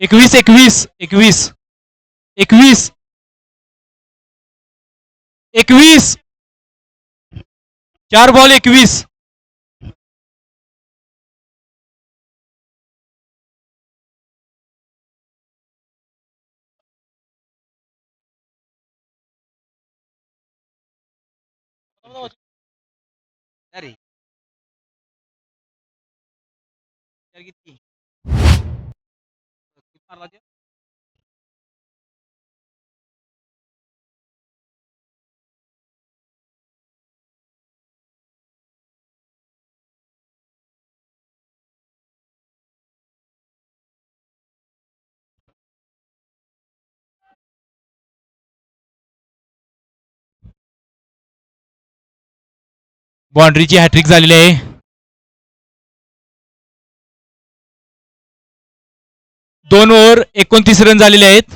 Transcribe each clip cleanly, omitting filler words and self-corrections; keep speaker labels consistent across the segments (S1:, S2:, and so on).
S1: 21 21 21 21 21 4 ball 21
S2: अरे किती मारला ते
S1: बाउंड्रीची हॅट्रिक झालेली आहे. 2 ओव्हर 29 रन झालेले आहेत.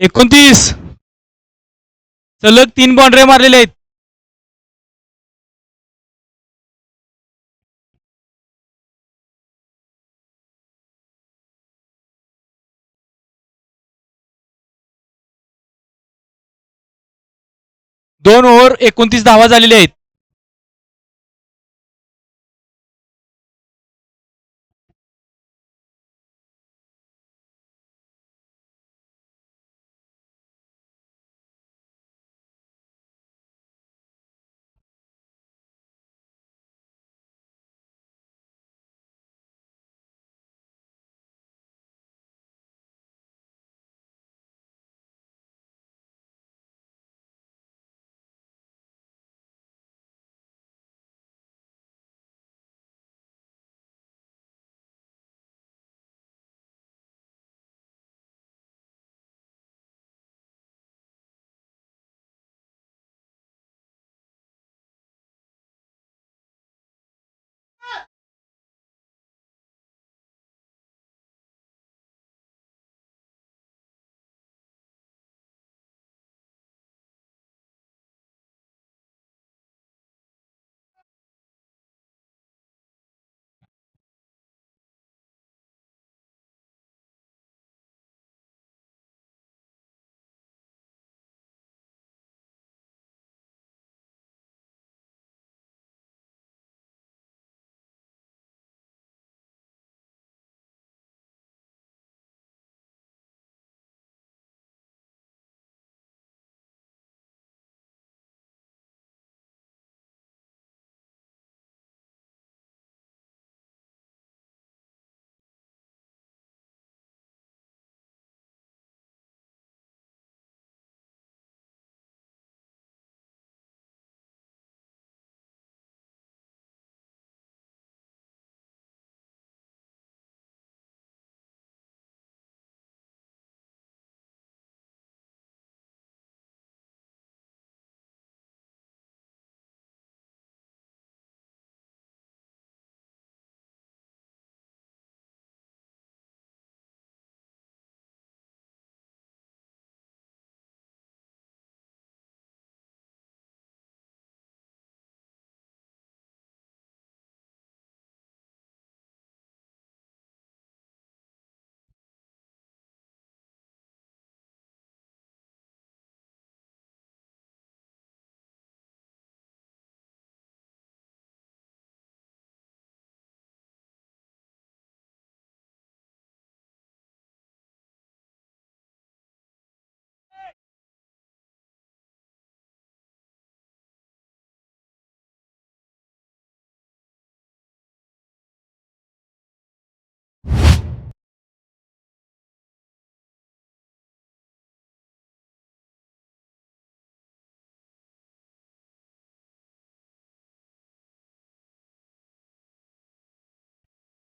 S1: एकोणतीस सलग 3 बाउंड्री मारलेल्या आहेत. दोन ओव्हर 29 धावा झालेल्या आहेत.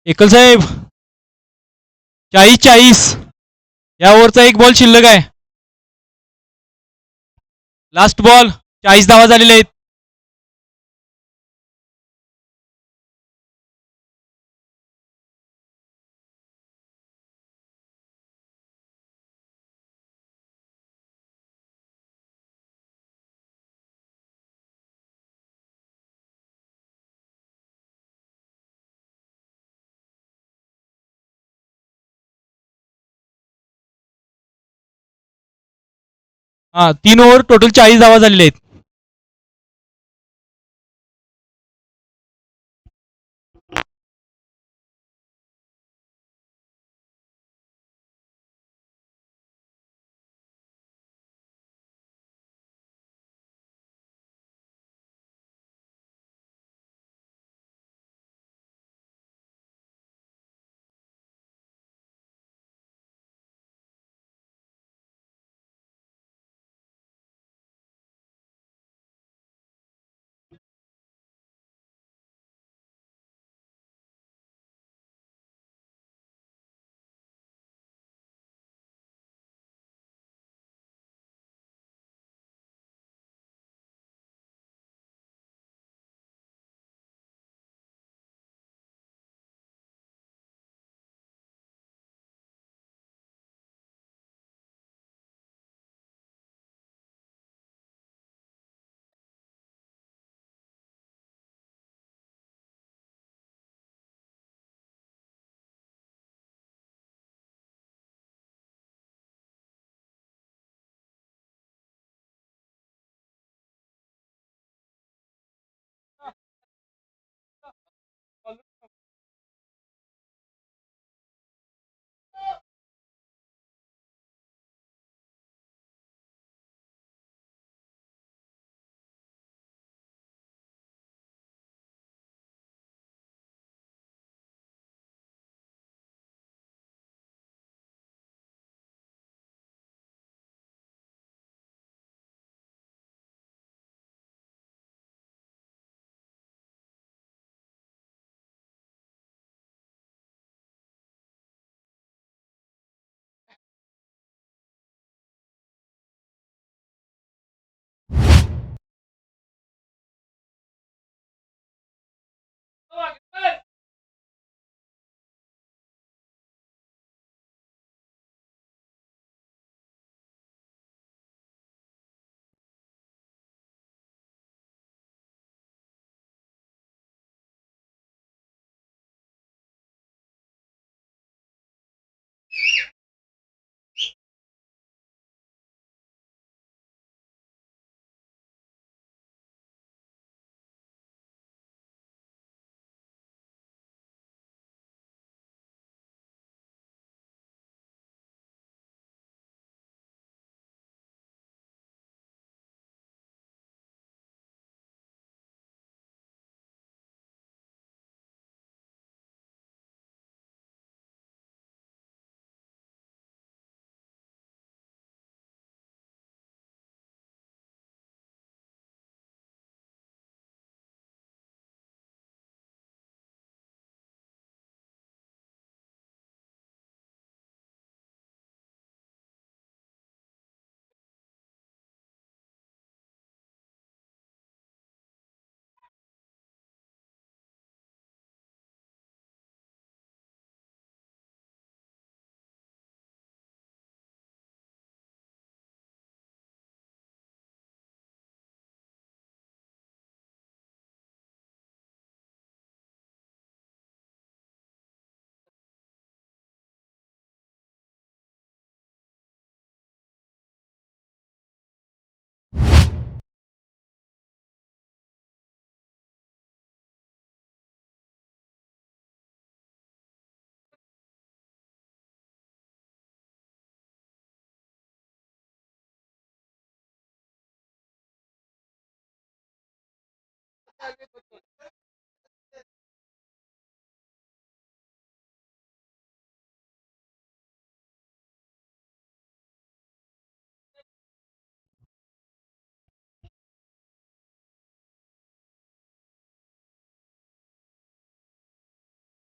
S1: एकल साहेब 40-40 या ओव्हरचा एक बॉल शिल्लक आहे. लास्ट बॉल 40 धावा झालेल्या आहेत. हा 3 ओव्हर टोटल 40 धावा झालेल्या आहेत.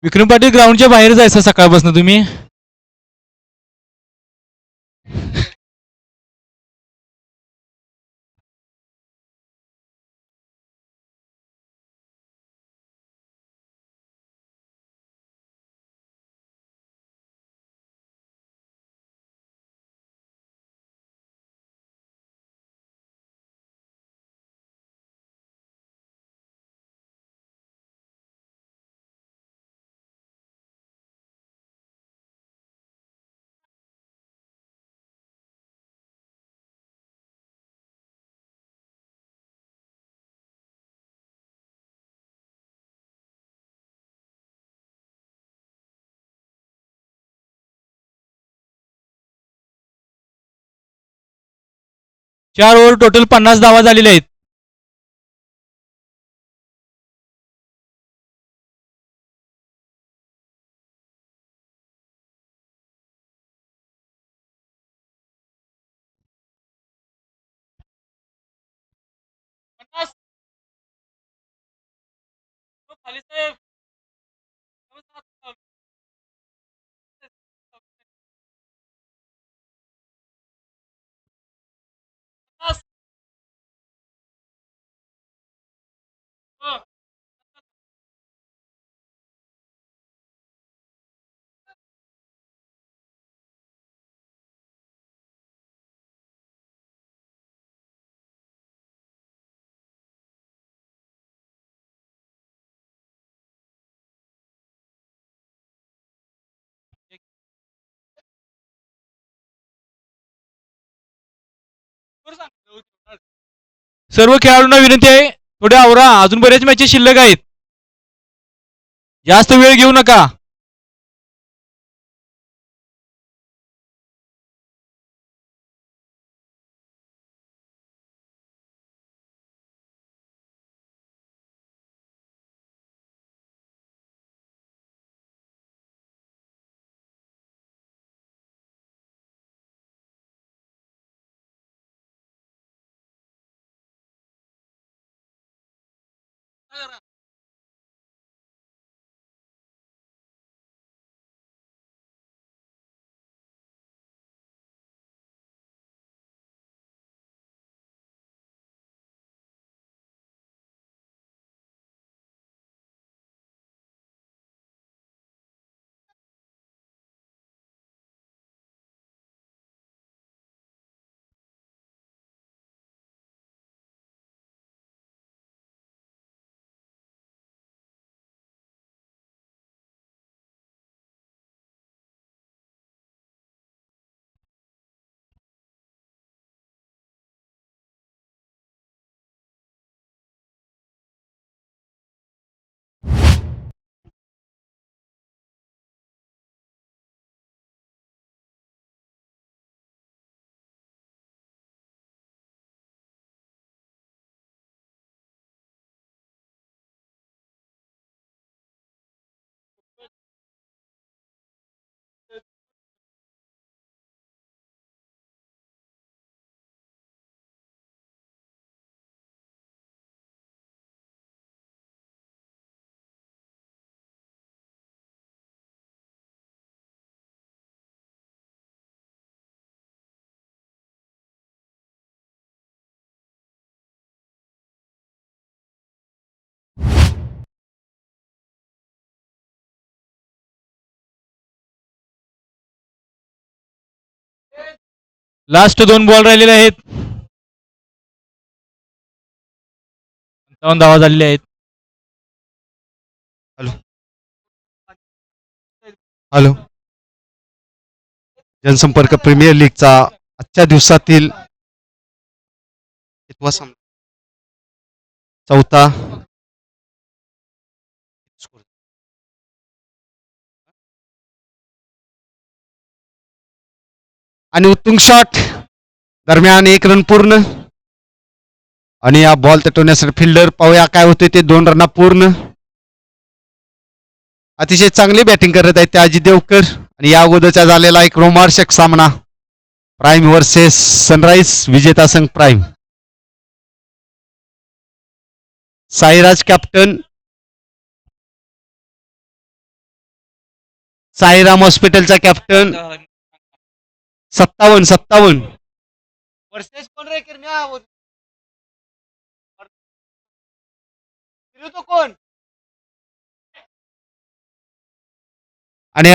S1: विक्रम पाटील ग्राउंडच्या बाहेर जायचं सकाळपासून तुम्ही. 4 ओव्हर टोटल 50 धावा झालेल्या आहेत. सर्व खेळाडूंना विनंती आहे, थोडे आवरा, अजून बरेच मॅचेस शिल्लक आहेत. जास्त वेळ घेऊ नका. लास्ट 2 बॉल राहिलेले आहेत. 55 धावा झालेल्या आहेत.
S3: हॅलो हॅलो जनसंपर्क प्रीमियर लीगचा आजच्या दिवसातील चौथा आणि उत्तुंग शॉट दरम्यान 1 रन पूर्ण आणि या बॉल तटवण्यासाठी फिल्डर पाहूया काय होते ते 2 रन पूर्ण. अतिशय चांगली बॅटिंग करत आहेत ते अजित देवकर आणि या अगोदरचा झालेला एक रोमांचक सामना प्राईम वर्सेस सनराइज विजेता संघ प्राईम. साईराज कॅप्टन साईराम हॉस्पिटलचा कॅप्टन 57
S2: वर्सेस कोण रे किरण्या तो कोण
S3: आणि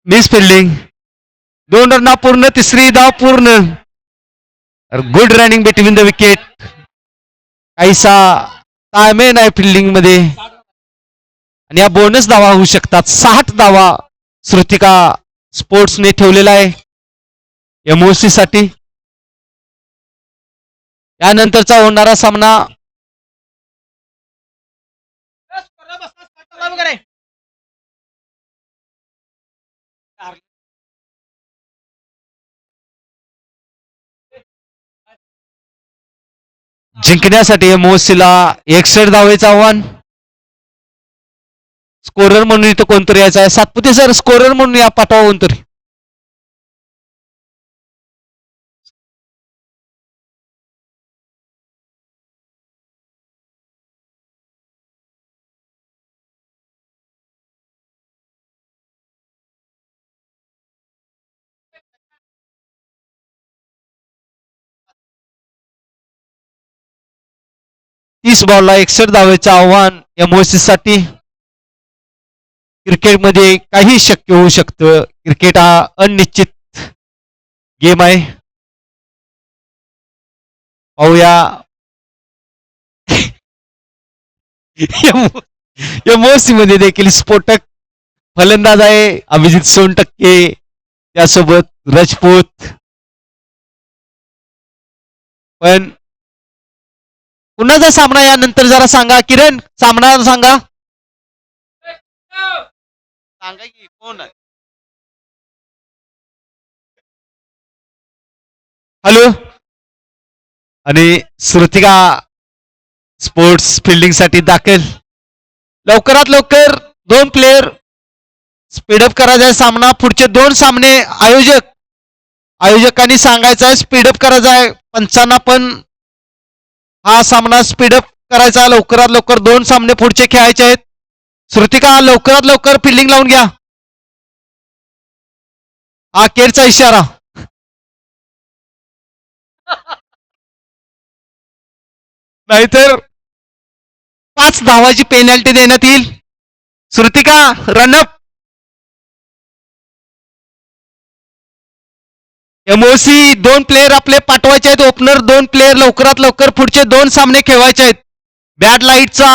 S3: मिस फिल्डिंग 2 रन पूर्ण. तिसरी धाव पूर्ण. Good running between the wicket. काहीसा ताळमेळ आहे फिल्डिंग मध्ये आणि या बोनस धावा होऊ शकतात. 60 धावा श्रुतिका स्पोर्ट्सने ठेवलेला आहे एमओसी साठी. यानंतरचा होणारा सामना जिंकण्यासाठी एमओसीला 61 धावेचं आव्हान. स्कोरर म्हणून इथं कोणतरी यायचं आहे. सातपुते सर स्कोरर म्हणून या पाठवा कोणतरी. तीस बॉलला 61 धावेचं आव्हान एमओसी साठी. क्रिकेटमध्ये काही शक्य होऊ शकतं. क्रिकेट हा अनिश्चित गेम आहे. पाहूया एमओसी मध्ये देखील स्फोटक फलंदाज आहे अभिजित सोनटक्के, त्यासोबत राजपूत. पण कुणाचा सामना यानंतर जरा सांगा किरण, सामना सांगा.
S2: सांगा की कोण आहे?
S3: हॅलो. आणि श्रुतिका स्पोर्ट्स फिल्डिंग साठी दाखल. लवकरात लवकर 2 प्लेयर स्पीडअप करायचा आहे सामना. पुढचे 2 सामने आयोजकांनी सांगायचं आहे स्पीडअप करायचा आहे. पंचांना पण हा सामना स्पीडअप करायचा. लवकरात लवकर 2 सामने पुढचे खेळायचे आहेत. श्रुतिका लवकरात लवकर फिल्डिंग लावून घ्या. हा केरचा इशारा. नाहीतर 5 धावाची पेनल्टी देण्यात येईल. श्रुतिका रनअप. एमओसी 2 प्लेयर आपले पाठवायचे आहेत. ओपनर 2 प्लेयर लवकरात लवकर पुढचे 2 सामने खेळवायचे आहेत. बॅड लाईटचा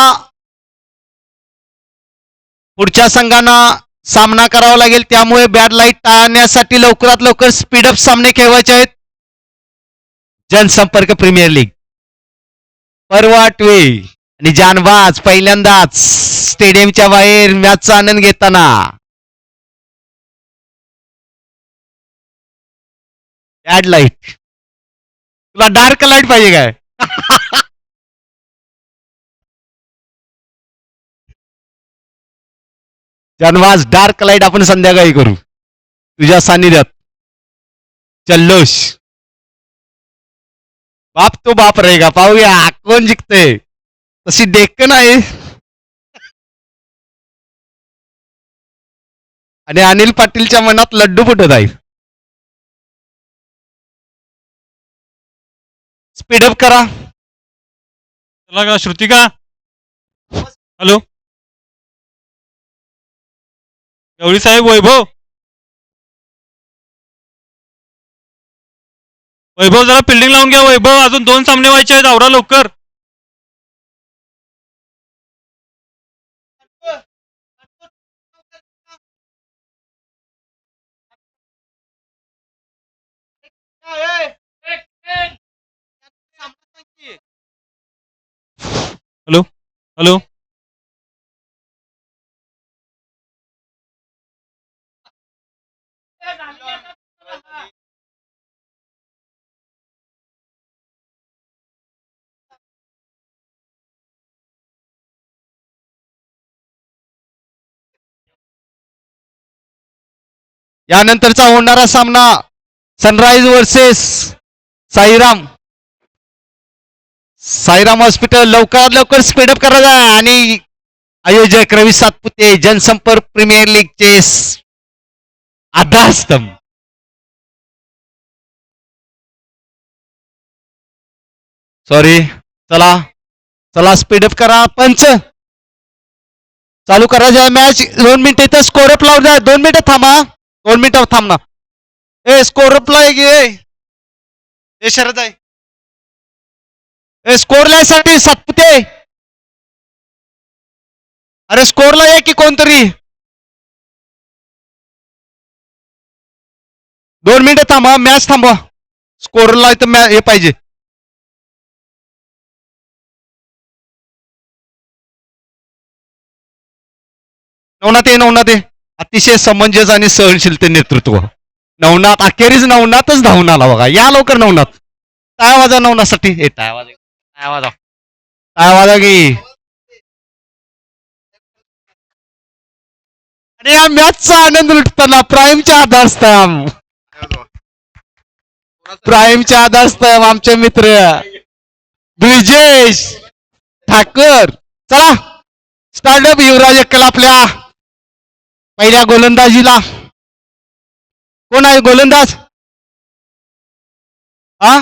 S3: पुढच्या संघांना सामना करावा लागेल, त्यामुळे बॅड लाईट टाळण्यासाठी लवकरात लवकर स्पीडअप सामने खेळवायचे आहेत. जनसंपर्क प्रीमियर लीग परवाटवे आणि जानबाज पहिल्यांदाच स्टेडियमच्या बाहेर मॅचचा आनंद घेताना. बॅड लाईट, तुला डार्क लाईट पाहिजे काय? जानबाज डार्क लाईट आपण संध्याकाळी करू तुझ्या सानिध्यात. जल्लोष बाप तो बाप रहेगा. पाहूया कोण जिंकते. तशी डेक्कन आहे आणि अनिल पाटीलच्या मनात लड्डू फुटत आहे. स्पीडअप करा.
S1: चला का श्रुतिका. हॅलो गवळी साहेब. वैभव जरा फिल्डिंग लावून घ्या. वैभव अजून 2 सामने व्हायचे आहेत. आवरा लवकर. Hello hello.
S3: यानंतरचा होणारा सामना sunrise versus Sairam. Sairam hospital लवकरात लवकर स्पीडअप करायचा आणि आयोजक रवी सातपुते जनसंपर्क प्रीमियर लीगचे आधारस्तंभ. सॉरी. चला चला स्पीडअप करा. पंच चालू करायचं मॅच. 2 मिनिटं इथं स्कोरअप लावून द्या. 2 मिनिटं थांबा. 2 मिनिटं थांबना. स्कोरअप ला हे शरद आहे. स्कोर लायसाठी सातपुते. अरे स्कोरला आहे की कोणतरी. 2 मिनिटं थांबा. मॅच थांबवा. स्कोरला इथं हे पाहिजे. नवनाथ ये. अतिशय समंजस आणि सहनशीलते नेतृत्व. नवनाथ अखेरीच नवनाथच धावून आला बघा. या लवकर नवनाथ. टाळ्या वाजा नवनाथसाठी. हे टाळ्या वाजा. काय वाजा की आणि या मॅचचा आनंद लुटताना प्राईमच्या आधारस्तंभ आमचे मित्र ब्रिजेश ठाकर. चला स्टार्टअप युवराज अक्कल आपल्या पहिल्या गोलंदाजीला. कोण आहे गोलंदाज? हा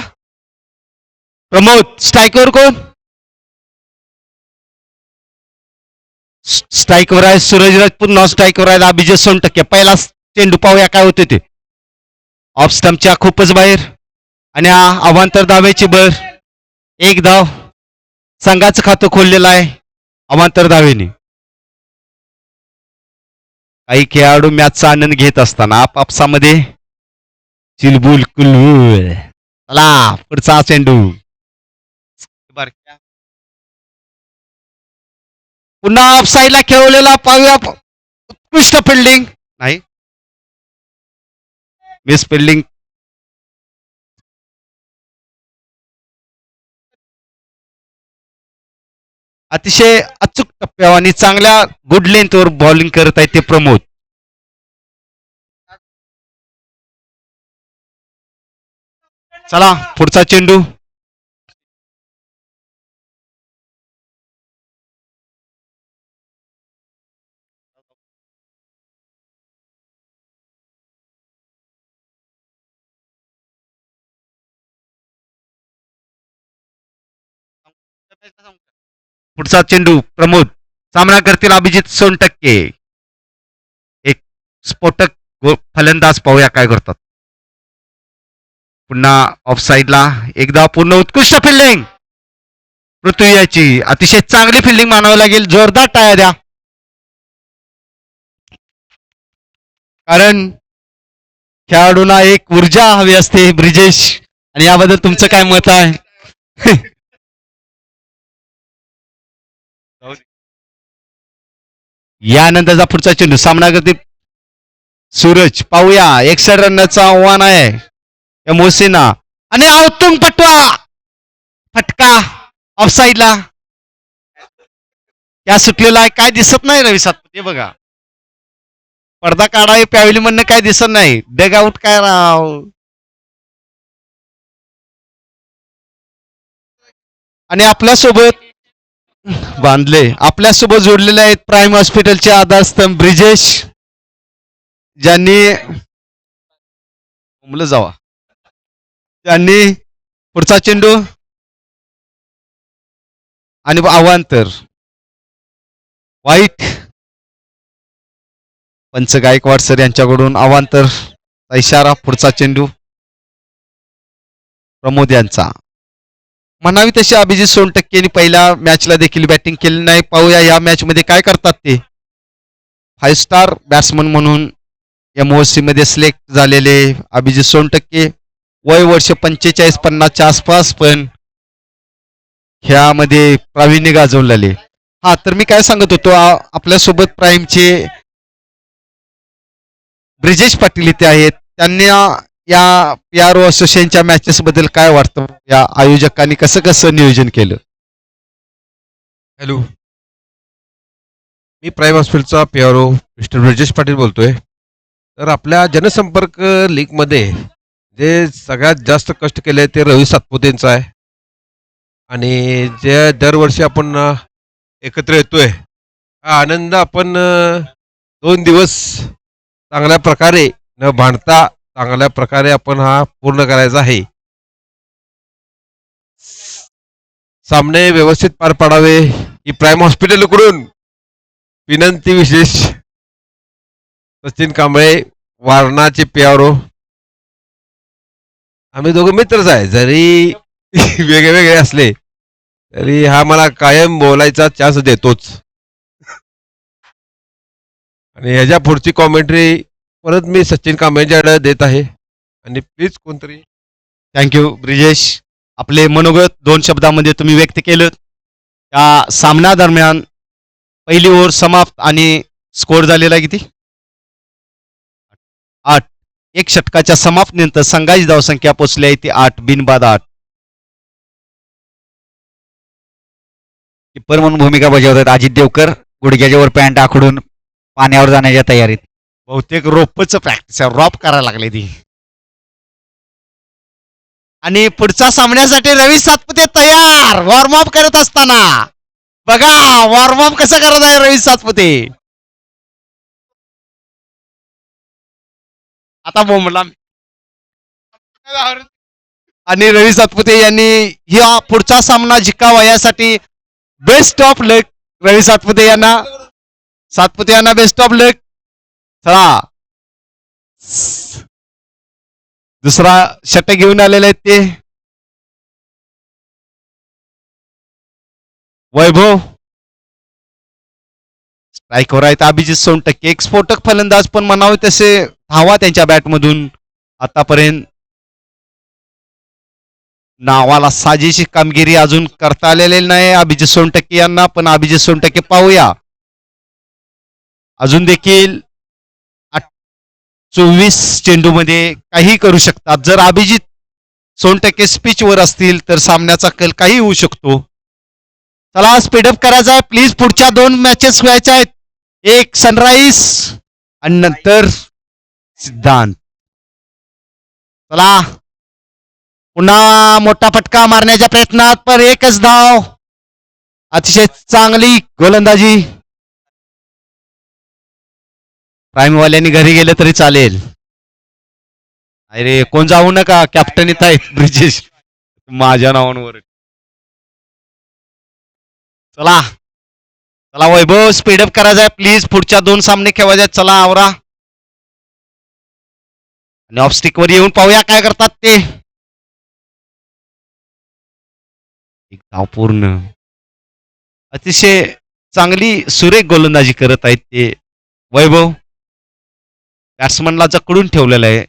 S3: प्रमोद. स्ट्राईकवर कोण? स्ट्राईकवर आहे सूरज राजपूत. नॉन स्ट्राईकवर आहे अभिजित सोनटक्के. पहिला चेंडू पाहूया काय होते ते. ऑफ स्टंपच्या खूपच बाहेर आणि अवांतर धावेची बर. एक धाव. संघाचं खातं खोललेलं आहे अवांतर धावेने. काही खेळाडू मॅचचा आनंद घेत असताना आपापसामध्ये चिलबुल कुलबुल. चला पुढचा चेंडू. पुन्हा ऑफ साईडला खेळवलेला पाहूया. उत्कृष्ट फिल्डिंग नाही. Miss fielding. अतिशय अचूक टप्प्यावर आणि चांगल्या गुड लेंथवर बॉलिंग करत आहे ते प्रमोद. चला पुढचा चेंडू. पुढचा चेंडू प्रमोद. सामना करतील अभिजित सोनटक्के. एक स्फोटक फलंदाज पाहूया काय करतात. पुन्हा ऑफ साईडला एकदा पूर्ण उत्कृष्ट फिल्डिंग पृथ्वीची. अतिशय चांगली फिल्डिंग मानावी लागेल. जोरदार टाळ्या द्या. कारण खेळाडूंना एक ऊर्जा हवी असते. ब्रिजेश आणि याबद्दल तुमचं काय मत आहे? यानंतरचा पुढचा चेंडू सामना करते सूरज. पाहूया 61 रनचं आव्हान आहे या मोसेना आणि अवतुंग फटका ऑफ साईडला. या सुटलेला आहे काय दिसत नाही रवी सातपुते. बघा पडदा काढावे प्यावली म्हणणं काय दिसत नाही. डग आउट काय राव. आणि आपल्यासोबत बांधले आपल्यासोबत जोडलेले आहेत प्राईम हॉस्पिटलचे आधारस्तंभ ब्रिजेश ज्यांनी जावा. त्यांनी पुढचा चेंडू आणि अवांतर वाईट. पंच गायकवाड सर यांच्याकडून अवांतर इशारा. पुढचा चेंडू प्रमोद यांचा. म्हणावी तशी अभिजित सोनटक्केनी पहिल्या मॅचला देखील बॅटिंग केली नाही. पाहूया या मॅच मध्ये काय करतात ते. 5 स्टार बॅट्समन म्हणून MOC मध्ये सिलेक्ट झालेले अभिजित सोनटक्के. वय वर्ष 45-50च्या आसपास पण ह्यामध्ये प्रावीण्य गाजवलेले. हा तर मी काय सांगत होतो आपल्यासोबत प्राईमचे ब्रिजेश पाटील इथे आहेत. त्यांना या PRO असोसिएशनच्या मॅचेस बद्दल काय वाटतं. या आयोजकांनी कसं कसं नियोजन केलं.
S4: हॅलो, मी प्राईम हॉस्पिटलचा PRO मिस्टर ब्रिजेश पाटील बोलतोय. तर आपल्या जनसंपर्क लीगमध्ये जे सगळ्यात जास्त कष्ट केले ते रवी सातपुतेंचं आहे. आणि जे दरवर्षी आपण एकत्र येतोय हा आनंद आपण 2 दिवस चांगल्या प्रकारे न भांडता चांगल्या प्रकारे आपण हा पूर्ण करायचा आहे. सामने व्यवस्थित पार पाडावे ही प्राईम हॉस्पिटलकडून विनंती. विशेष सचिन कांबळे वारणाचे PRO. आम्ही दोघं मित्रच आहे. जरी वेगळे वेगळे असले तरी हा मला कायम बोलायचा चान्स देतोच. आणि ह्याच्या पुढची कॉमेंट्री परत मी सचिन कांबळेंच्याकडे देत आहे. आणि प्लीज कोणतरी.
S3: थँक्यू ब्रिजेश. आपले मनोगत 2 शब्दामध्ये तुम्ही व्यक्त केलं. या सामना दरम्यान पहिली ओव्हर समाप्त आणि स्कोर झालेला किती 8. 1 षटकाच्या समाप्तीनंतर संघाची धावसंख्या पोहोचली आहे ती 8 बिनबाद 8. किप्पर म्हणून भूमिका बजावतात अजित देवकर, गुडघ्याच्या वर पॅन्ट आखडून पाण्यावर जाण्याच्या तयारीत.
S5: बहुतेक रोपच प्रॅक्टिस आहे, रॉप करायला लागले ती. आणि पुढच्या सामन्यासाठी रवी सातपुते तयार वॉर्मअप करत असताना. बघा वॉर्मअप कसं करत आहे रवी सातपुते. आता बोंबला. आणि रवी सातपुते यांनी हा पुढचा सामना जिंकावा यासाठी बेस्ट ऑफ लक रवी सातपुते यांना बेस्ट ऑफ लक. चला दुसरा षटक घेऊन आलेले आहेत ते वैभव. स्ट्राईकवर आहेत अभिजित सोनटक्के, एक स्फोटक फलंदाज पण म्हणावे तसे धावा त्यांच्या बॅटमधून आतापर्यंत नावाला साजेशी कामगिरी अजून करता आलेली नाही अभिजित सोनटक्के यांना. पण अभिजित सोनटक्के पाहूया अजून देखील 24 चेंडूमध्ये काही करू शकतात. जर अभिजित सोनटक्के स्पीचवर असतील तर सामन्याचा कल काही होऊ शकतो. चला स्पीडअप करायचा आहे प्लीज. पुढच्या 2 मॅचेस व्हायच्या आहेत, एक सनराईज आणि नंतर सिद्धांत. चला पुन्हा मोठा फटका मारण्याच्या प्रयत्नात पण एकच धाव. अतिशय चांगली गोलंदाजी. प्राईमवाल्यांनी घरी गेलं तरी चालेल. अरे कोण जाऊ नका, कॅप्टन येत आहेत ब्रिजेश माझ्या नावांवर. चला चला वैभव स्पीडअप करायचा आहे प्लीज. पुढच्या 2 सामने खेळायचे आहेत. चला आवरा आणि ऑफस्टिक वर येऊन पाहूया काय करतात ते. एक धाव पूर्ण. अतिशय चांगली सुरेख गोलंदाजी करत आहेत ते वैभव. बॅट्समनला जकडून ठेवलेलं आहे.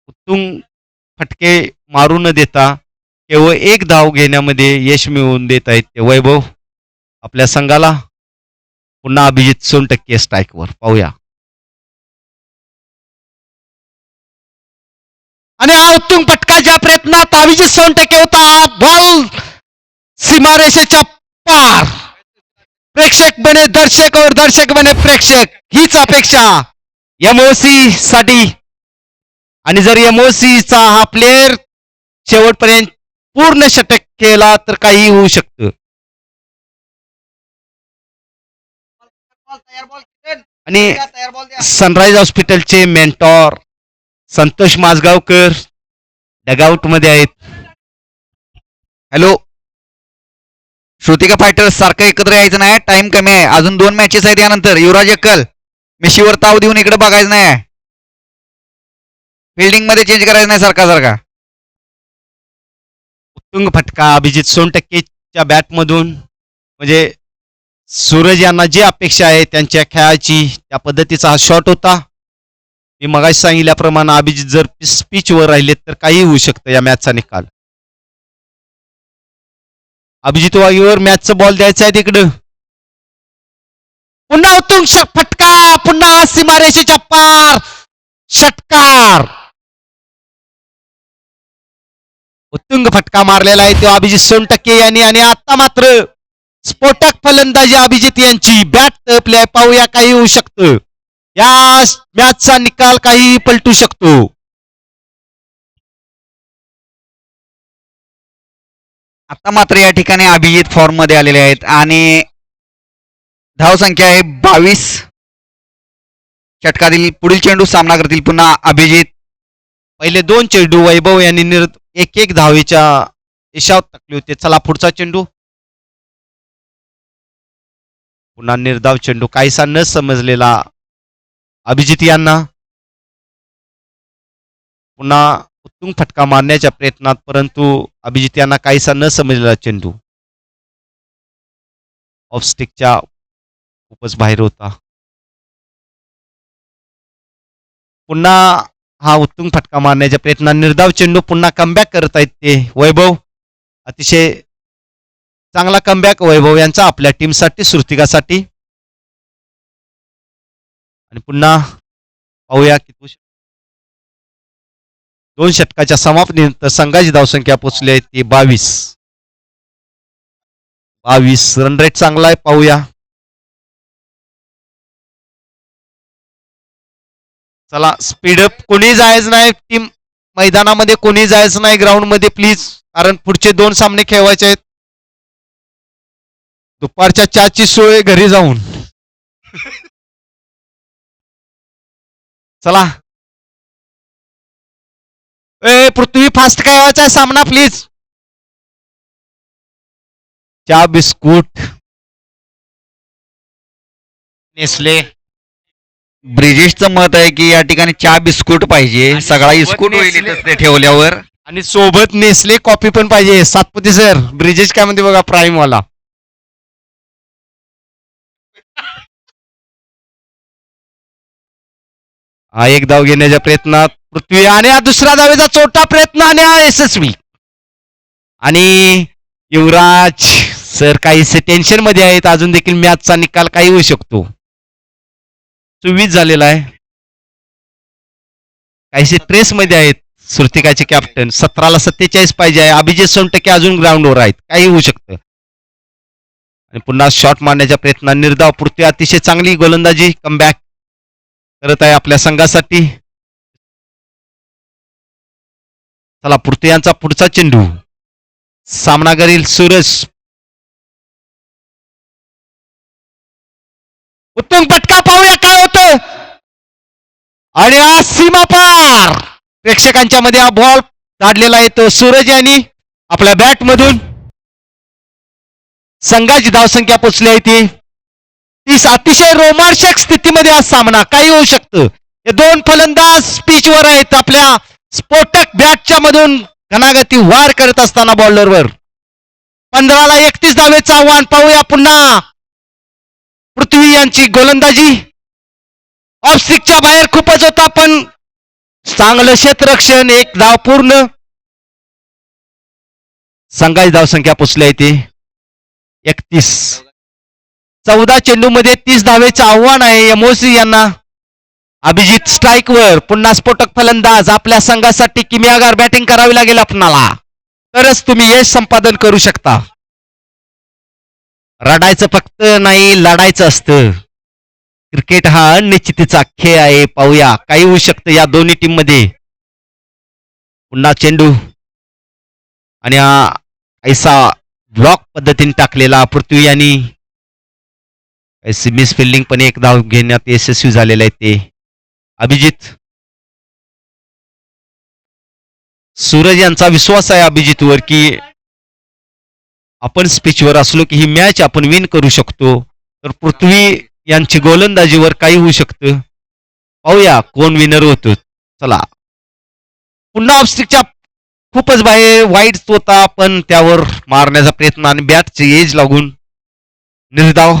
S5: उत्तुंग फटके मारू न देता केवळ एक धाव घेण्यामध्ये यश मिळवून देत आहेत ते वैभव आपल्या संघाला. पुन्हा अभिजित सोनटक्के स्ट्राईकवर पाहूया. आणि हा उत्तुंग फटकाच्या प्रयत्नात अभिजित सोनटक्के होता. बॉल सीमारेषेच्या पार. प्रेक्षक बने दर्शक और दर्शक बने प्रेक्षक हीच अपेक्षा एमओसी साठी. आणि जर एमओसी चा हा प्लेअर शेवटपर्यंत पूर्ण षटक केला तर काही होऊ शकतं. आणि सनराईज हॉस्पिटलचे मेंटॉर संतोष माजगावकर डगआउट मध्ये आहेत.
S3: हॅलो श्रुतिका फायटर्स सारखं एकत्र यायचं नाही, टाइम कमी आहे. अजून 2 मॅचेस आहेत यानंतर. युवराज अक्कल मिशीवर ताव देऊन इकडे बघायचं नाही, फिल्डिंग मध्ये चेंज करायचं नाही सारखा सारखा.
S5: उत्तुंग फटका अभिजित सोनटक्केच्या बॅटमधून. म्हणजे सूरज यांना जी अपेक्षा आहे त्यांच्या खेळाची त्या पद्धतीचा हा शॉट होता. मी मगाशी सांगितल्याप्रमाणे अभिजित जर स्पीचवर राहिले तर काही होऊ शकतं या मॅचचा निकाल. अभिजित वागीवर मॅचचा बॉल द्यायचा आहे तिकडं. पुन्हा उत्तुंग फटका, पुन्हा सीमारेषेच्या पार षटकार. उत्तुंग फटका मारलेला आहे तो अभिजित सोनटक्के यांनी. आणि आता मात्र स्फोटक फलंदाजी अभिजित यांची. बॅट तपली आहे, पाहूया काही होऊ शकतं. या मॅचचा निकाल काही पलटू शकतो.
S3: आता मात्र या ठिकाणी अभिजित फॉर्म मध्ये आलेले आहेत आणि धाव संख्या आहे 22. षटकातील पुढील चेंडू सामना करतील पुन्हा अभिजित.
S5: पहिले 2 चेंडू वैभव यांनी एक धावेच्या यशावर टाकले होते. चला पुढचा चेंडू. पुन्हा निर्धाव चेंडू काहीसा न समजलेला अभिजित यांना. पुन्हा उत्तुंग फटका मारण्याच्या प्रयत्नात परंतु अभिजित यांना काहीसा न समजलेला चेंडू ऑफस्टिकच्या खूपच बाहेर होता. पुन्हा हा उत्तुंग फटका मारण्याच्या प्रयत्नात निर्धाव चेंडू. पुन्हा कमबॅक करत आहेत ते वैभव. अतिशय चांगला कमबॅक वैभव यांचा आपल्या टीमसाठी श्रुतिकासाठी. आणि पुन्हा पाहूया की 2 षटकाच्या समाप्तीनंतर संघाची धावसंख्या पोहोचली आहे ती 22. 22 रन रेट चांगला आहे, पाहूया. चला स्पीडअप, कोणी जायचं नाही टीम मैदानामध्ये, कोणी जायचं नाही ग्राउंड मध्ये प्लीज, कारण पुढचे 2 सामने खेळवायचे आहेत. दुपारच्या चहाची सोय घरी जाऊन. चला ए पृथ्वी, फास्ट खेळवायचा आहे सामना प्लीज. चहा बिस्कुट
S6: नेसले. ब्रिजेशचं मत आहे की या ठिकाणी चहा बिस्कुट पाहिजे,
S5: आणि
S6: सगळा
S5: सोबत
S6: इस्कुट होईल
S5: नेसले.
S6: इथं ते ठेवल्यावर.
S5: आणि सोबत नेसले कॉफी पण पाहिजे. सातपुते सर, ब्रिजेश काय म्हणते बघा, प्राईम वाला. हा एक धाव घेण्याच्या प्रयत्नात पृथ्वी, आणि हा दुसरा धावेचा छोटा प्रयत्न आणि हा यशस्वी. आणि युवराज सर काहीसे टेन्शन मध्ये आहेत, अजून देखील मॅचचा निकाल काही होऊ शकतो. 24 झालेला आहे, काहीसे ट्रेस मध्ये आहेत श्रुतिकाचे कॅप्टन. 17ला 47 पाहिजे आहे. अभिजित सोनटके अजून ग्राउंडवर आहेत, काही होऊ शकतं. आणि पुन्हा शॉट मारण्याच्या प्रयत्नात निर्धाव. पृथ्वी अतिशय चांगली गोलंदाजी कमबॅक करत आहे आपल्या संघासाठी. चला पृथ्वी यांचा पुढचा चेंडू, सामना करील सूरज. उत्तम फटका, पाहूया काय होतं. आणि हा सीमा पार, प्रेक्षकांच्या मध्ये हा बॉल काढलेला आहे तो सूरज यांनी आपल्या बॅट मधून. संघाची धावसंख्या पोचली आहे ती 30. अतिशय रोमांचक स्थितीमध्ये हा सामना, काही होऊ शकतं. हे 2 फलंदाज पिचवर आहेत, आपल्या स्फोटक बॅटच्या मधून घणागती वार करत असताना बॉलरवर. 15ला 31 धावेचं आव्हान. पाहूया पुन्हा पृथ्वी यांची गोलंदाजी. ऑफ स्टिकच्या बाहेर खूपच होता, पण चांगलं क्षेत्ररक्षण. 1 धाव पूर्ण. संघाची धावसंख्या पोचली आहे ती 31. 14 चेंडूमध्ये 30 धावेचं आव्हान आहे एमओसी यांना. अभिजित स्ट्राईकवर, पुन्हा स्फोटक फलंदाज. आपल्या संघासाठी किमयागार बॅटिंग करावी लागेल आपणाला, तरच तुम्ही यश संपादन करू शकता. रडायचं फक्त नाही, लढायचं असतं. क्रिकेट हा अनिश्चितीचा खेळ आहे. पाहूया काही होऊ शकतं या दोन्ही टीम मध्ये. पुन्हा चेंडू, आणि हा ऐसा ब्लॉक पद्धतीने टाकलेला पृथ्वी यांनी. मिस फिल्डिंग पण 1 धाव घेण्यात यशस्वी झालेला आहे ते अभिजित. सूरज यांचा विश्वास आहे अभिजितवर की आपण स्पिचवर असलो की ही मॅच आपण विन करू शकतो. तर पृथ्वी यांची गोलंदाजीवर काही होऊ शकतं. पाहूया कोण विनर होतो. चला पुन्हा ऑफस्टिकच्या खूपच बाहेर वाईट होता, पण त्यावर मारण्याचा प्रयत्न आणि बॅटची एज लागून निर्धाव.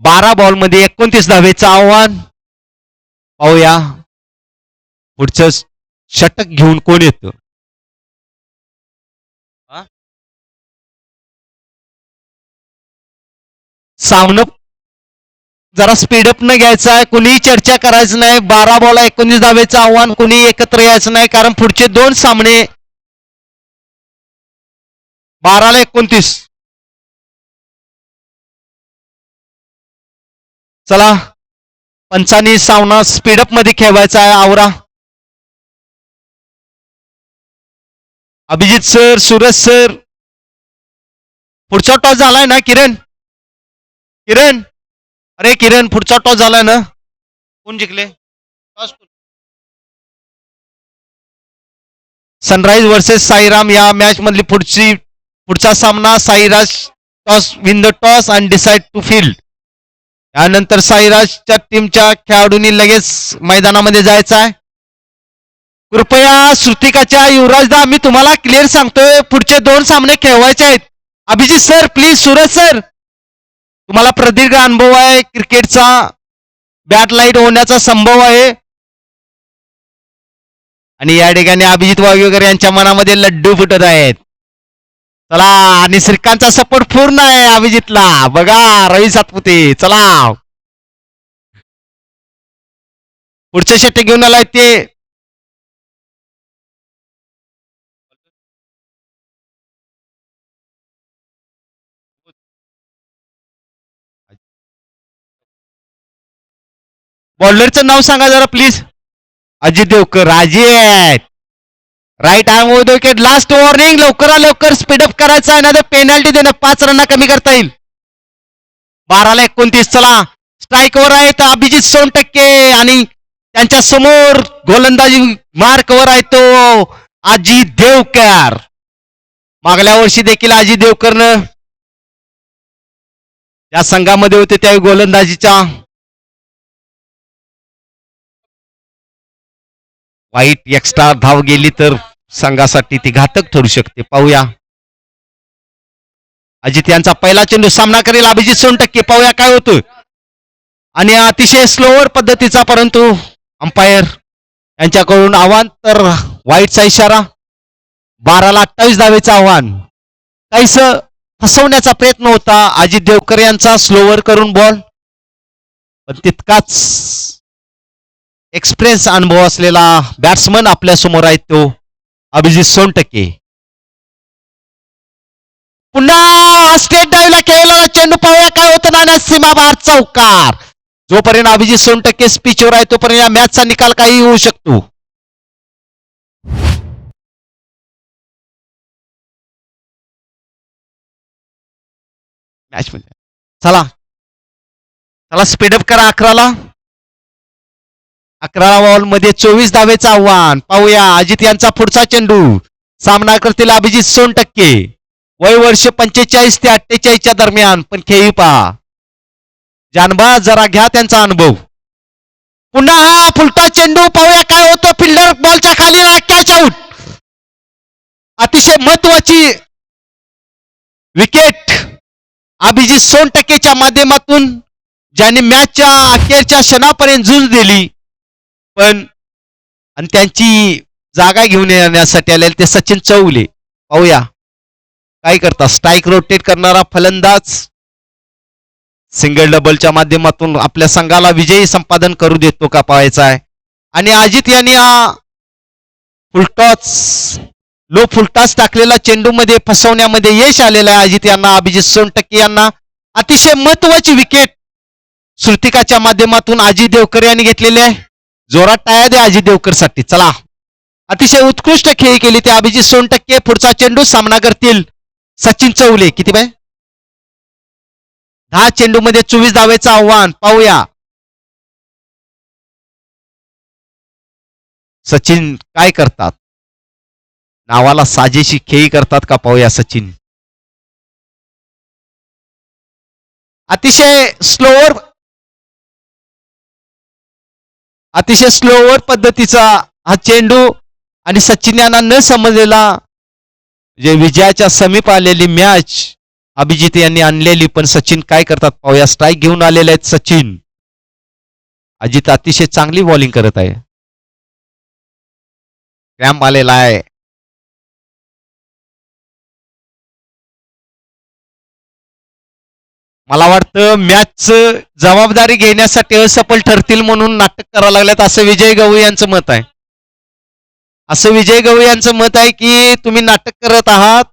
S5: 12 बॉलमध्ये 29 धावेचं आव्हान. पाहूया पुढचं षटक घेऊन कोण येतं. सामनं जरा स्पीडअप न घ्यायचं आहे, कुणीही चर्चा करायचं नाही. 12 बॉल 19 धावेचं आव्हान, कुणी एकत्र यायचं नाही, कारण पुढचे 2 सामने 12ला 29. चला पंचांनी सामना स्पीडअप मध्ये खेळवायचा आहे. आवरा अभिजित सर, सूरज सर. पुढचा टॉस झालाय ना किरण? किरण, अरे किरण, पुढचा टॉस झालाय ना?
S2: कोण जिंकले?
S5: सनराइज वर्सेस साईराम या मॅच मधली पुढचा सामना. Sairaj toss win the toss and decide to field. त्यानंतर साईराजच्या टीमच्या खेळाडूंनी लगेच मैदानामध्ये जायचं आहे. कृपया श्रुतिकाच्या युवराजदा, मी तुम्हाला क्लिअर सांगतोय, पुढचे 2 सामने खेळवायचे आहेत. Abhijit sir please, Suraj sir, तुम्हाला प्रदीर्घ अनुभव आहे क्रिकेटचा, बॅट लाईट होण्याचा संभव आहे. आणि या ठिकाणी अभिजित वागवेकर यांच्या मनामध्ये लड्डू फुटत आहेत. चला, आणि श्रीकांतचा सपोर्ट पूर्ण आहे अभिजितला. बघा रवी सातपुते. चला पुढचे षटक घेऊन आलाय ते बॉलरचं नाव सांगा जरा please. Ajit Devkar. Ajit right arm over the wicket. Last warning. लवकर स्पीडअप करायचं आहे ना तर पेनल्टी देणं. 5 रन कमी करता येईल. 12-29. चला स्ट्राईकवर आहेत अभिजित सोनटक्के आणि त्यांच्या समोर गोलंदाजी मार्कवर आहे तो अजित देवकर. मागल्या वर्षी देखील अजित देवकरनं या संघामध्ये होते त्यावेळी गोलंदाजीच्या वाईट एक्स्ट्रा धाव गेली तर संघासाठी ती घातक ठरू शकते. पाहूया अजित यांचा पहिला चेंडू सामना करेल अभिजित सोनटक्के. पाहूया काय होतं. आणि अतिशय स्लोअर पद्धतीचा परंतु अंपायर यांच्याकडून आव्हान तर वाईटचा इशारा. 12-28 धावेचं आव्हान. काहीस फसवण्याचा प्रयत्न होता अजित देवकर यांचा स्लोअर करून बॉल, पण तितकाच एक्सपिरियन्स अनुभव असलेला बॅट्समन आपल्या समोर आहे तो अभिजित सोनटक्के. पुन्हा स्टेट ड्राईव्हला खेळलेला चेंडू. पाहूया काय होतं ना. सीमाबाहेर चौकार. जोपर्यंत अभिजित सोनटक्के स्पीचवर आहे तोपर्यंत या मॅचचा निकाल काही होऊ शकतो. मॅच चला चला स्पीडअप करा. 11 बॉल मध्ये 24 धावेचं आव्हान. पाहूया अजित यांचा पुढचा चेंडू. सामना करतील अभिजित सोनटक्के. वय वर्ष 45 ते 48 दरम्यान. पण खेळी पहा जानबा जरा घ्या त्यांचा अनुभव. पुन्हा हा फुलटा चेंडू. पाहूया काय होतं. फिल्डर बॉलच्या खाली कॅच आउट. अतिशय महत्वाची विकेट अभिजित सोनटक्केच्या माध्यमातून ज्यांनी मॅचच्या अखेरच्या क्षणापर्यंत झुंज दिली, पण आणि त्यांची जागा घेऊन येण्यासाठी आलेले ते सचिन चौगुले. पाहूया काय करतात. स्ट्राईक रोटेट करणारा फलंदाज सिंगल डबलच्या माध्यमातून आपल्या संघाला विजयी संपादन करू देतो का पाहायचा आहे. आणि अजित यांनी हा लो फुलटॉस टाकलेला चेंडूमध्ये फसवण्यामध्ये यश आलेलं आहे अजित यांना. अभिजित सोनटक्के यांना अतिशय महत्वाची विकेट श्रुतिकाच्या माध्यमातून अजित देवकर यांनी घेतलेली आहे. जोरात टाळ्या द्या अजित देवकर साठी. चला अतिशय उत्कृष्ट खेळी केली ते अभिजित सोनटक्के. पुढचा चेंडू सामना करतील सचिन चौगुले. किती बाय 10 चेंडू मध्ये 24 धावेचं आव्हान. पाहूया सचिन काय करतात. नावाला साजेशी खेळी करतात का पाहूया सचिन. अतिशय स्लोअर पद्धतीचा हा चेंडू आणि सचिन यांना न समजलेला जे विजयाच्या समीप आलेली मॅच अभिजित यांनी आणलेली, पण सचिन काय करतात पाहूया. स्ट्राईक घेऊन आलेले आहेत सचिन. अजित अतिशय चांगली बॉलिंग करत आहे. क्रॅम्प आलेला आहे. मला वाटतं मॅचचं जबाबदारी घेण्यासाठी असफल ठरतील म्हणून नाटक करावं लागल्यात असं विजय गवई यांचं मत आहे. की तुम्ही नाटक करत आहात.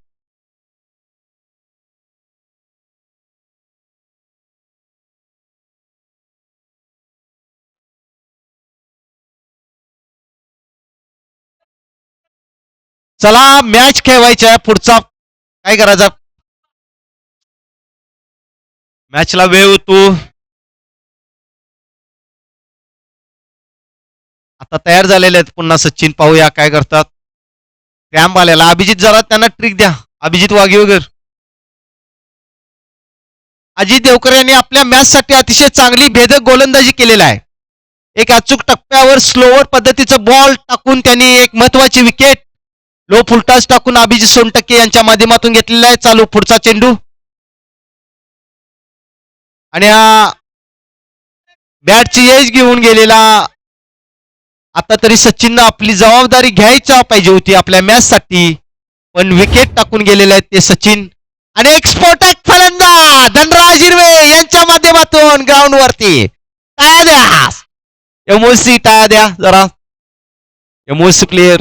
S5: चला मॅच खेळवायच्या. पुढचा काय करायचा. मॅचला वेळ होतो. आता तयार झालेले आहेत पुन्हा सचिन. पाहूया काय करतात. क्रॅम्प आलेला. अभिजित जरा त्यांना ट्रिक द्या. अभिजित वाघेवकर. अजित देवकर यांनी आपल्या मॅचसाठी अतिशय चांगली भेदक गोलंदाजी केलेला आहे. एक अचूक टप्प्यावर स्लोअर पद्धतीचं बॉल टाकून त्यांनी एक महत्वाची विकेट लो फुलटॉस टाकून अभिजित सोनटक्के यांच्या माध्यमातून घेतलेला आहे. चालू पुढचा चेंडू आणि हा बॅटची एज घेऊन गेलेला. आता तरी सचिननं आपली जबाबदारी घ्यायचा पाहिजे होती आपल्या मॅच साठी, पण विकेट टाकून गेलेले आहेत ते सचिन. आणि एक्सपोर्टक फलंदाज धनराज हिरवे यांच्या माध्यमातून ग्राउंड वरती टाळ्या द्या. एमओसी टाळ्या द्या जरा. MOC player.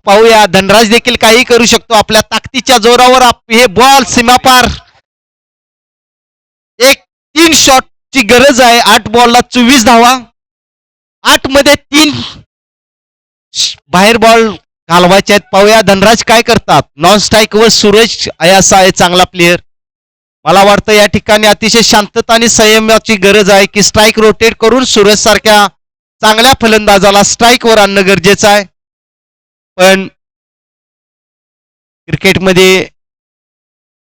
S5: पाहूया धनराज देखील काही करू शकतो आपल्या ताकदीच्या जोरावर. हे बॉल सीमापार तीन शॉटची गरज आहे. 8 बॉलला 24 धावा. 8 मध्ये 3 बाहेर बॉल घालवायचे आहेत. पाहूया धनराज काय करतात. नॉन स्ट्राईक वर सूरज अयासा आहे चांगला प्लेयर. मला वाटतं या ठिकाणी अतिशय शांतता आणि संयमाची गरज आहे की स्ट्राईक रोटेट करून सूरज सारख्या चांगल्या फलंदाजाला स्ट्राईक वर आणणं गरजेचं आहे. पण क्रिकेटमध्ये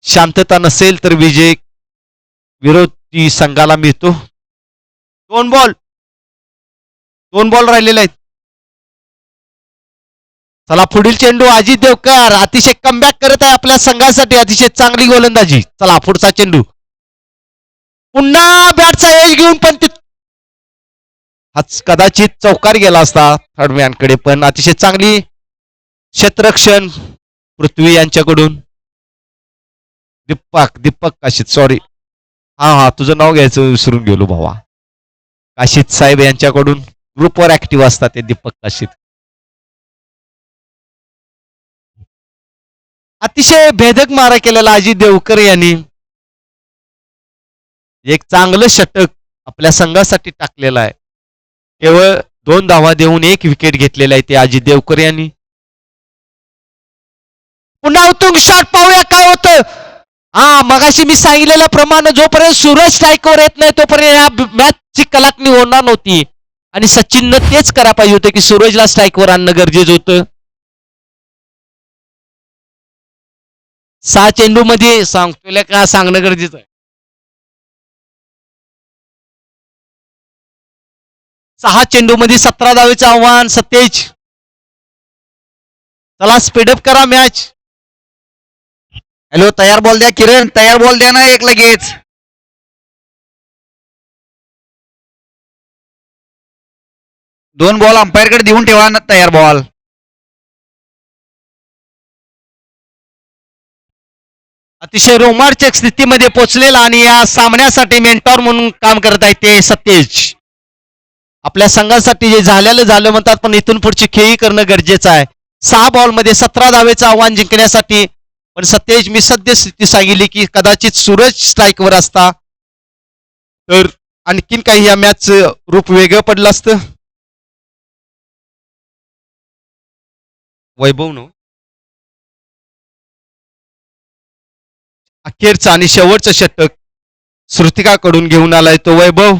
S5: शांतता नसेल तर विजय विरोधी संघाला मिळतो. 2 बॉल राहिलेले आहेत. चला पुढील चेंडू अजित देवकर अतिशय कमबॅक करत आहे आपल्या संघासाठी. अतिशय चांगली गोलंदाजी. चला पुढचा चेंडू. पुन्हा बॅटचा एज घेऊन पण कदाचित चौकार गेला असता थर्डमॅनकडे. पण अतिशय चांगली क्षेत्ररक्षण पृथ्वी यांच्याकडून. दीपक काशीत सॉरी हा तुझं नाव घ्यायचं विसरून गेलो भावा. काशीत साहेब यांच्याकडून ग्रुपवर ऍक्टिव्ह असतात ते दीपक काशीत. अतिशय भेदक मारा केलेला अजित देवकर यांनी एक चांगलं षटक आपल्या संघासाठी टाकलेलं आहे. केवळ 2 धावा देऊन 1 विकेट घेतलेला आहे ते अजित देवकर यांनी. पुन्हा उत्तुंग शॉट पाहूया काय होतं. मगाशी मी सांगितलेल्याप्रमाणे जोपर्यंत सूरज स्ट्राईकवर येत नाही तोपर्यंत या मॅचची कलाटणी होणार नव्हती. आणि सचिननं तेच करायला पाहिजे होतं की सूरजला स्ट्राईकवर आणणं गरजेचं होतं. 6 चेंडू मध्ये सांगतोय का सांगणं गरजेचं आहे. 6 चेंडू मध्ये 17 धावेचं आव्हान. सतेज चला स्पीडअप करा मॅच.
S6: हॅलो, तयार बॉल द्या किरण, तयार बॉल द्या ना एक लगेच. दोन बॉल अंपायरकडे देऊन ठेवा ना तयार बॉल.
S5: अतिशय रोमांचक स्थितीमध्ये पोहोचलेला आणि या सामन्यासाठी मेंटॉर म्हणून काम करत आहेत ते सतेज. आपल्या संघासाठी जे झालं म्हणतात पण इथून पुढची खेळी करणं गरजेचं आहे. 6 बॉलमध्ये 17 धावेचं आव्हान जिंकण्यासाठी. पण सतेज मी सद्यस्थिती सांगितली की कदाचित सूरज स्ट्राईकवर असता तर आणखीन काही या मॅचचं रूप वेगळं पडलं असतं. वैभव नो अखेरचं आणि शेवटचं षटक श्रुतिकाकडून घेऊन आलाय तो वैभव.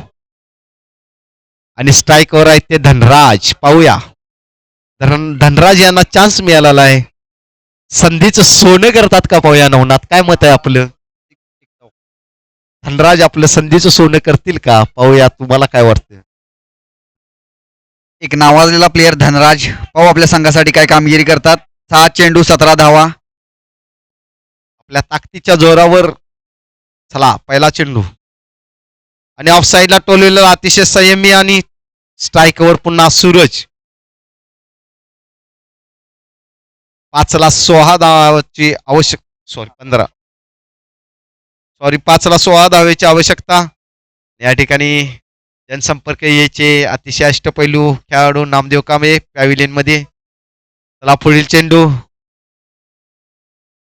S5: आणि स्ट्राईकवर आहे ते धनराज. पाहूया धनराज यांना चान्स मिळालेला आहे. संधीचं सोनं करतात का पाहूया नवनाथ. काय मत आहे आपलं. धनराज आपलं संधीचं सोनं करतील का पाहूया. तुम्हाला काय वाटतं.
S6: एक नावाजलेला प्लेअर धनराज, पाहू आपल्या संघासाठी काय कामगिरी करतात. 6 चेंडू 17 धावा.
S5: आपल्या ताकदीच्या जोरावर. चला पहिला चेंडू आणि ऑफ साईडला टोललेला अतिशय संयमी आणि स्ट्राईकवर पुन्हा सूरज. 5ला 16 धावाची आवश्यक 5ला 16 धावेची आवश्यकता. या ठिकाणी जनसंपर्क यायचे अतिशय अष्टपैलू खेळाडू नामदेव कांबळे पॅव्हिलियन मध्ये. चला पुढील चेंडू.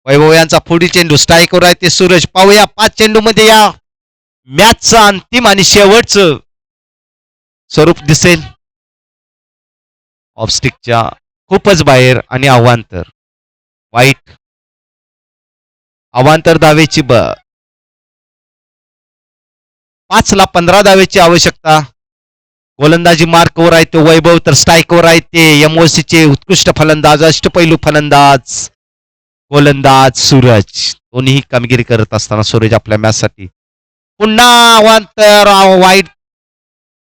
S5: वैभव यांचा पुढील चेंडू स्ट्राईकवर आहे ते सूरज. पाहूया 5 चेंडू मध्ये या मॅचचं अंतिम आणि शेवटचं स्वरूप दिसेल. ऑफस्टिकच्या खूपच बाहेर आणि अवांतर वाईट. अवांतर धावेची 5ला 15 धावेची आवश्यकता. गोलंदाजी मार्कवर आहे ते वैभव तर स्ट्राईकवर आहे ते एमओसीचे उत्कृष्ट फलंदाज अष्टपैलू फलंदाज गोलंदाज सूरज. दोन्ही कामगिरी करत असताना सूरज आपल्या मॅचसाठी पुन्हा अवांतर वाईट.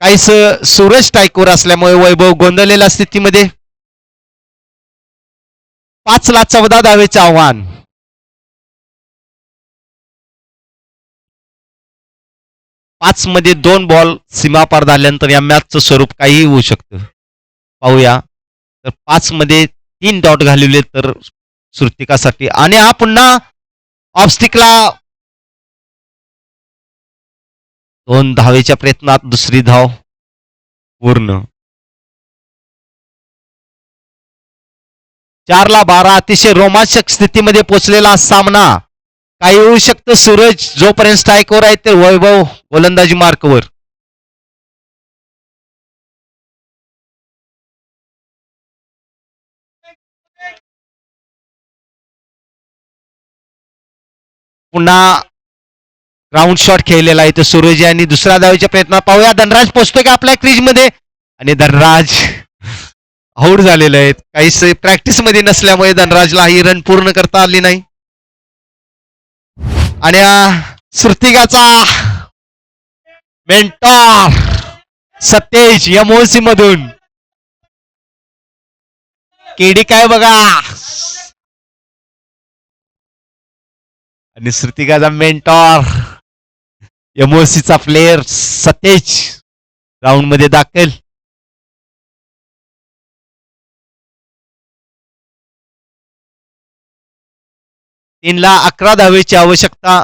S5: काहीस सूरज स्ट्राईकवर असल्यामुळे वैभव गोंधळलेल्या स्थितीमध्ये. 5ला 14 धावेचे आव्हान. पाच मध्ये 2 बॉल सीमापार झाल्यानंतर या मॅचचं स्वरूप काहीही होऊ शकतं. पाहूया तर 5 मध्ये 3 डॉट घालवले तर श्रुतिकासाठी. आणि हा पुन्हा ऑफस्टिकला 2 धावेच्या प्रयत्नात दुसरी धाव पूर्ण. 4ला 12 अतिशय रोमांचक स्थितीमध्ये पोहोचलेला सामना. काही होऊ शकतं. सूरज जोपर्यंत स्ट्राईकवर आहे ते वैभव गोलंदाजी मार्कवर. पुन्हा ग्राउंड शॉट खेळलेला आहे तर सूरज यांनी दुसऱ्या धावेच्या प्रयत्नात पाहूया. धनराज पोहोचतोय का आपल्या क्रीज मध्ये आणि धनराज आऊट झालेले आहेत. काही प्रॅक्टिस मध्ये नसल्यामुळे धनराजला ही रन पूर्ण करता आली नाही. आणि श्रुतिकाचा मेंटॉर सतेज एमओसी मधून केडी काय बघा आणि श्रुतिकाचा मेंटॉर एमओसीचा प्लेअर सतेज ग्राउंड मध्ये दाखल. तीनला 11 धावेची आवश्यकता.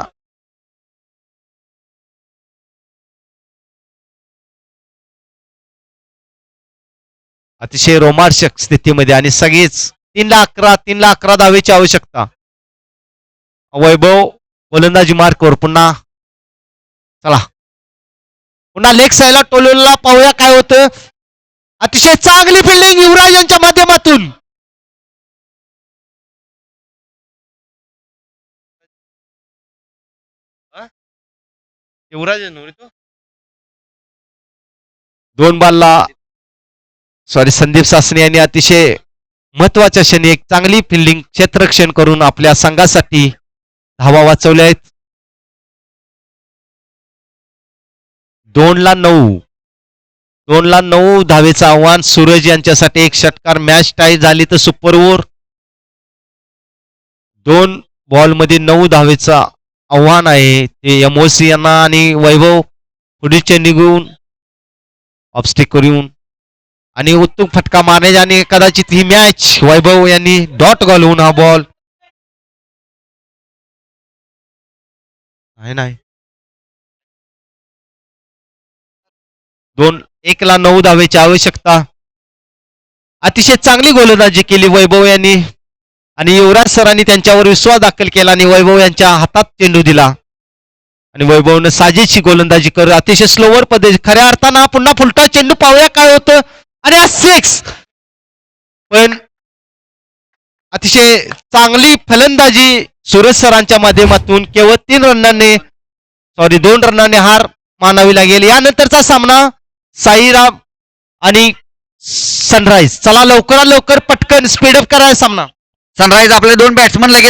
S5: अतिशय रोमांचक स्थितीमध्ये आणि सगळेच 3 ला 11 धावेची आवश्यकता. वैभव गोलंदाजी मार्कवर पुन्हा. चला पुन्हा लेग साईडला टोलूला पाहूया काय होतं. अतिशय चांगली फिल्डिंग युवराज यांच्या माध्यमातून.
S6: युवराज
S5: 2 बॉलला संदीप सासने यांनी अतिशय महत्वाच्या क्षणी एक चांगली फिल्डिंग क्षेत्ररक्षण करून आपल्या संघासाठी धावा वाचवल्या आहेत. 2 ला 9 धावेचं आव्हान सूरज यांच्यासाठी. एक षटकार मॅच टाय झाली तर सुपर ओव्हर. 2 बॉलमध्ये 9 धावेचं आव्हान आहे ते एमओसी यांना आणि वैभव पुढील चेंडू घेऊन ऑफस्टिक करून आणि उत्तम फटका मारणे आणि कदाचित ही मॅच वैभव यांनी डॉट घालवून हा बॉल नाही 1 ला 9 धावेची आवश्यकता. अतिशय चांगली गोलंदाजी केली वैभव यांनी आणि युवराज सरांनी त्यांच्यावर विश्वास दाखल केला आणि वैभव यांच्या हातात चेंडू दिला आणि वैभवनं साजेशी गोलंदाजी कर अतिशय स्लोवर पद्धती खऱ्या अर्थानं पुन्हा फुलटा चेंडू पाहूया काय होतं. आणि 6 पण अतिशय चांगली फलंदाजी सूरज सरांच्या माध्यमातून केवळ 2 रनांनी हार मानावी लागेल. यानंतरचा सामना साईराम आणि सनराईज. चला लवकरात लवकर पटकन स्पीडअप करायचा सामना.
S6: सनराईज आपले 2 बॅट्समन लगेच